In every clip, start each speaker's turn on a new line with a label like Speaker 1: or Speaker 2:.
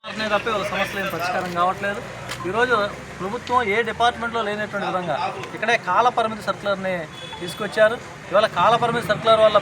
Speaker 1: తప్ప వాళ్ళ సమస్యలు ఏం పరిష్కారం కావట్లేదు. ఈరోజు ప్రభుత్వం ఏ డిపార్ట్మెంట్లో లేనటువంటి విధంగా ఇక్కడే కాలపరిమితి సర్కులర్ని తీసుకొచ్చారు. ఇవాళ కాలపరిమితి సర్కులర్ వల్ల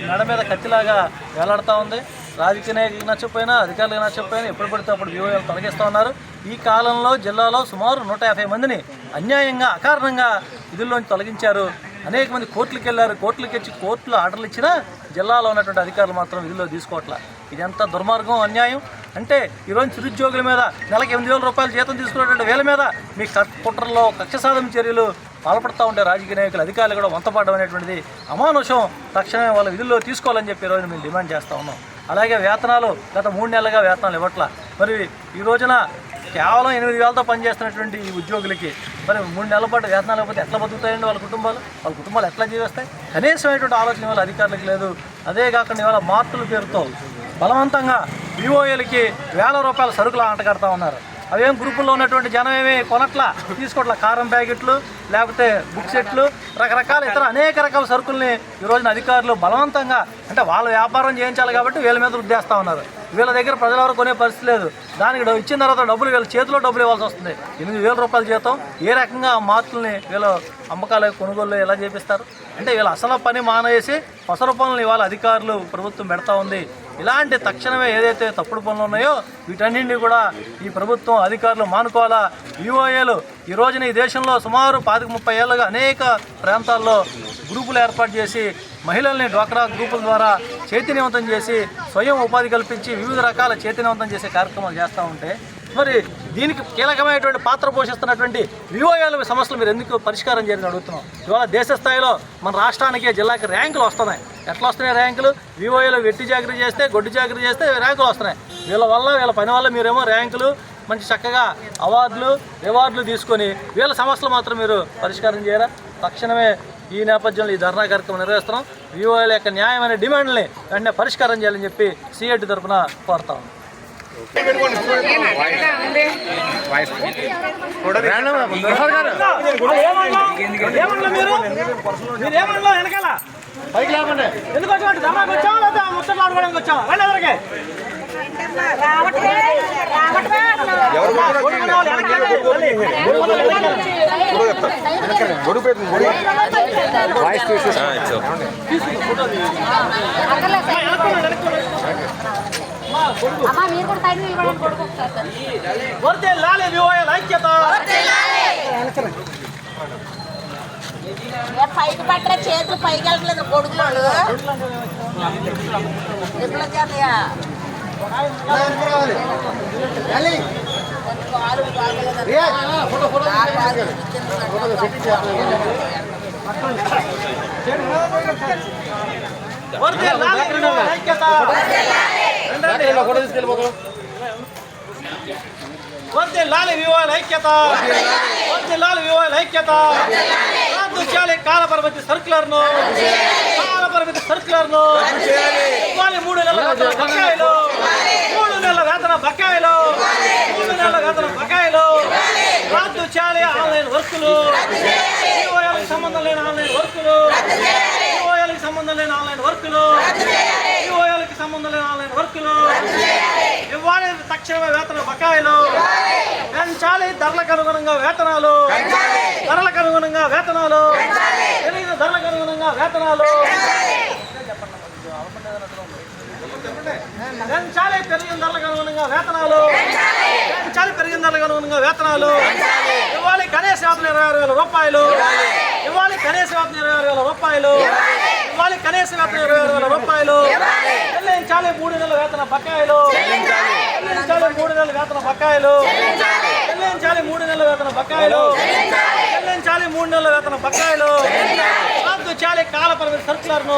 Speaker 1: మెడ మీద కత్తిలాగా వేలాడుతూ ఉంది. రాజకీయ నాయకులకు నచ్చకపోయినా, అధికారులకు నచ్చకపోయినా ఎప్పుడు పడితే అప్పుడు వివోలు తొలగిస్తూ ఉన్నారు. ఈ కాలంలో జిల్లాలో సుమారు 150 మందిని అన్యాయంగా అకారణంగా విధుల్లోంచి తొలగించారు. అనేక మంది కోర్టులకు వెళ్ళారు. కోర్టులకు వచ్చి కోర్టులో ఆర్డర్లు ఇచ్చినా జిల్లాలో ఉన్నటువంటి అధికారులు మాత్రం విధుల్లో తీసుకోవట్లా. ఇది ఎంత దుర్మార్గం, అన్యాయం అంటే ఈరోజు నిరుద్యోగుల మీద నెలకు 8,000 రూపాయలు జీతం తీసుకునేటువంటి వీళ్ళ మీద మీ కుట్రల్లో కక్ష సాధన చర్యలు పాల్పడుతూ ఉంటే రాజకీయ నాయకులు, అధికారులు కూడా వంతపడడం అనేటువంటిది అమానుషం. తక్షణమే వాళ్ళ విధుల్లో తీసుకోవాలని చెప్పి ఈరోజు మేము డిమాండ్ చేస్తూ ఉన్నాం. అలాగే వేతనాలు గత 3 నెలలుగా వేతనాలు ఇవ్వట్లా. మరి ఈ రోజున కేవలం 8,000తో పనిచేస్తున్నటువంటి ఈ ఉద్యోగులకి మరి 3 నెలల పాటు వేతనాలు ఇవ్వకపోతే ఎట్లా బతుకుతాయండి వాళ్ళ కుటుంబాలు ఎట్లా జీవిస్తాయి? కనీసమైనటువంటి ఆలోచన ఇవాళ అధికారులకు లేదు. అదే కాకుండా ఇవాళ మార్పుల పేరుతో బలవంతంగా వివోఏలకి వేల రూపాయల సరుకులు అంటగడతా ఉన్నారు. అవేం గ్రూపుల్లో ఉన్నటువంటి జనం ఏమి కొనట్లా, తీసుకోవట్లా. కారం ప్యాకెట్లు, లేకపోతే బుక్ సెట్లు, రకరకాల ఇతర అనేక రకాల సరుకుల్ని ఈ రోజున అధికారులు బలవంతంగా అంటే వాళ్ళ వ్యాపారం చేయించాలి కాబట్టి వీళ్ళ మీద వృద్ధేస్తూ ఉన్నారు. వీళ్ళ దగ్గర ప్రజలు ఎవరు కొనే పరిస్థితి లేదు. దానికి ఇచ్చిన తర్వాత డబ్బులు వీళ్ళ చేతిలో డబ్బులు ఇవ్వాల్సి వస్తుంది. 8,000 రూపాయల జీతం. ఏ రకంగా ఆ మార్కుల్ని వీళ్ళు అమ్మకాలు కొనుగోలు ఎలా చేపిస్తారు? అంటే వీళ్ళు అసలు పని మానేసి పసరు పనులు ఇవాళ అధికారులు ప్రభుత్వం పెడతా ఉంది. ఇలాంటి తక్షణమే ఏదైతే తప్పుడు పనులు ఉన్నాయో వీటన్నింటినీ కూడా ఈ ప్రభుత్వం అధికారులు మానుకోవాలా. వివోఏలు ఈ రోజున ఈ దేశంలో సుమారు 25-30 ఏళ్ళుగా అనేక ప్రాంతాల్లో గ్రూపులు ఏర్పాటు చేసి మహిళల్ని డ్వాక్రా గ్రూపుల ద్వారా చైతన్యవంతం చేసి స్వయం ఉపాధి కల్పించి వివిధ రకాల చైతన్యవంతం చేసే కార్యక్రమాలు చేస్తూ ఉంటే మరి దీనికి కీలకమైనటువంటి పాత్ర పోషిస్తున్నటువంటి వివోఏల సమస్యలు మీరు ఎందుకు పరిష్కారం చేయాలని అడుగుతున్నాం. ఇవాళ దేశ స్థాయిలో మన రాష్ట్రానికి జిల్లాకి ర్యాంకులు వస్తున్నాయి. ఎట్లా వస్తున్నాయి ర్యాంకులు? వివోఏలు వెట్టి చాకరీ చేస్తే, గొడ్డు చాకరీ చేస్తే ర్యాంకులు వస్తున్నాయి. వీళ్ళ పని వల్ల మీరేమో ర్యాంకులు మంచి చక్కగా రివార్డులు తీసుకొని వీళ్ళ సమస్యలు మాత్రం మీరు పరిష్కారం చేయరా? తక్షణమే ఈ నేపథ్యంలో ఈ ధర్నా కార్యక్రమం నిర్వహిస్తున్నాం. వివోఏల యొక్క న్యాయమైన డిమాండ్ని వెంటనే పరిష్కారం చేయాలని చెప్పి సిఐటి తరఫున కోరుతాం. ఎందుకు వచ్చామంటే ధర్నాకు వచ్చాం లేదా ముచ్చట్లు ఆడుకోవడానికి వచ్చాం? ఎవరికి
Speaker 2: పైకి పట్టరా, చేతులు పైకి వెళ్ళలేదు కొడుకులు
Speaker 1: కాలపరిమితి సర్కులర్ను ఇవ్వాలి. 3 నెలల వేతన బకాయిలు, 3 నెలల వేతన బకాయిలు, 3 నెలల వేతన బకాయిలు రద్దు చేయాలి. ఆన్లైన్ వర్కులు, వివోఏలకు సంబంధం లేని ఆన్లైన్ వర్కులు, వివోఏలకు సంబంధం లేని ఆన్లైన్ వర్కులు, వివోఏలకు సంబంధం లేని ఆన్లైన్ వర్కులు ఇవ్వాలి. తక్షణమే వేతన బకాయిలు పెంచాలి. ధరలకు అనుగుణంగా వేతనాలు, ధరలకు అనుగుణంగా వేతనాలు, పెరిగిన ధరలకు అనుగుణంగా వేతనాలు పెంచాలి. పెరిగిన ధరలకు అనుగుణంగా వేతనాలు పెంచాలి. పెరిగిన ధరలకు అనుగుణంగా వేతనాలు ఇవ్వాలి. కనీస వేతనం 26,000 రూపాయలు ఇవ్వాలి. కనీస వేతనం 26,000 రూపాయలు ఇవ్వాలి. కనీస వేతనం 26,000 రూపాయలు చెల్లించాలి. 3 నెలల వేతన బకాయిలు చెల్లించాలి. 3 నెలల వేతన బకాయిలు చెల్లించాలి. 3 నెలల వేతన బకాయిలు చెల్లించాలి. 3 నెలల వేతన బకాయిలు రద్దు చేయాలి. కాలపరిమితి సర్కులర్ను